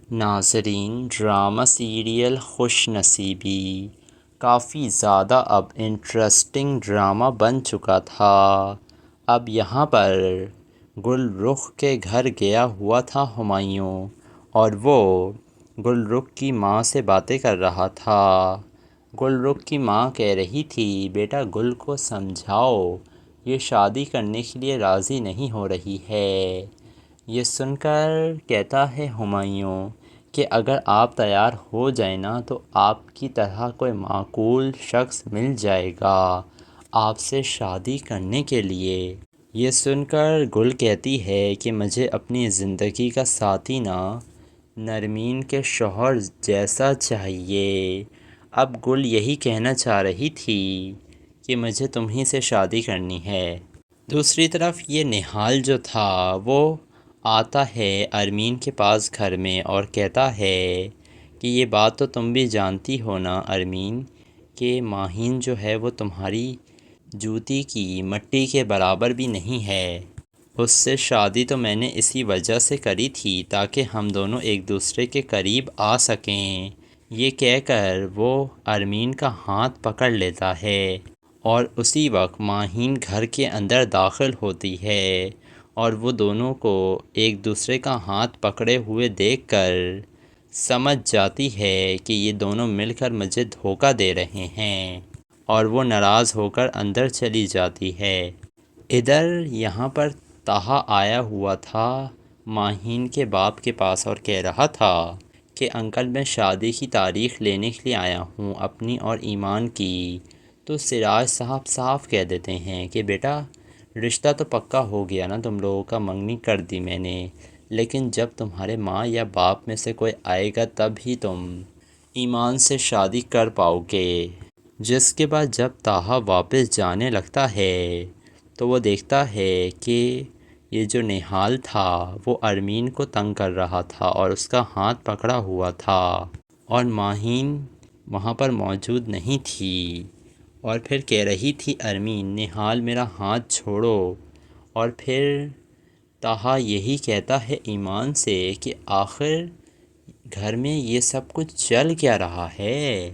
ناظرین، drama serial خوش نصیبی کافی زیادہ اب انٹرسٹنگ ڈرامہ بن چکا تھا۔ اب یہاں پر گل رخ کے گھر گیا ہوا تھا ہمایوں، اور وہ گل رخ کی ماں سے باتیں کر رہا تھا۔ گل رخ کی ماں کہہ رہی تھی، بیٹا گل کو سمجھاؤ، یہ شادی کرنے کے لیے راضی نہیں ہو رہی ہے۔ یہ سن کر کہتا ہے ہمایوں کہ اگر آپ تیار ہو جائیں نا تو آپ کی طرح کوئی معقول شخص مل جائے گا آپ سے شادی کرنے کے لیے۔ یہ سن کر گل کہتی ہے کہ مجھے اپنی زندگی کا ساتھی نا نرمین کے شوہر جیسا چاہیے۔ اب گل یہی کہنا چاہ رہی تھی کہ مجھے تمہیں سے شادی کرنی ہے۔ دوسری طرف یہ نہال جو تھا وہ آتا ہے ارمین کے پاس گھر میں اور کہتا ہے کہ یہ بات تو تم بھی جانتی ہو نا ارمین، کہ ماہین جو ہے وہ تمہاری جوتی کی مٹی کے برابر بھی نہیں ہے۔ اس سے شادی تو میں نے اسی وجہ سے کری تھی تاکہ ہم دونوں ایک دوسرے کے قریب آ سکیں۔ یہ کہہ کر وہ ارمین کا ہاتھ پکڑ لیتا ہے اور اسی وقت ماہین گھر کے اندر داخل ہوتی ہے اور وہ دونوں کو ایک دوسرے کا ہاتھ پکڑے ہوئے دیکھ کر سمجھ جاتی ہے کہ یہ دونوں مل کر مجھے دھوکہ دے رہے ہیں، اور وہ ناراض ہو کر اندر چلی جاتی ہے۔ ادھر یہاں پر طہا آیا ہوا تھا ماہین کے باپ کے پاس اور کہہ رہا تھا کہ انکل میں شادی کی تاریخ لینے کے لیے آیا ہوں اپنی اور ایمان کی۔ تو سراج صاحب صاف کہہ دیتے ہیں کہ بیٹا رشتہ تو پکا ہو گیا نا، تم لوگوں کا منگنی کر دی میں نے، لیکن جب تمہارے ماں یا باپ میں سے کوئی آئے گا تب ہی تم ایمان سے شادی کر پاؤ گے۔ جس کے بعد جب طہا واپس جانے لگتا ہے تو وہ دیکھتا ہے کہ یہ جو نہال تھا وہ ارمین کو تنگ کر رہا تھا اور اس کا ہاتھ پکڑا ہوا تھا، اور ماہین وہاں پر موجود نہیں تھی، اور پھر کہہ رہی تھی ارمین نہال میرا ہاتھ چھوڑو۔ اور پھر طہا یہی کہتا ہے ایمان سے کہ آخر گھر میں یہ سب کچھ چل کیا رہا ہے۔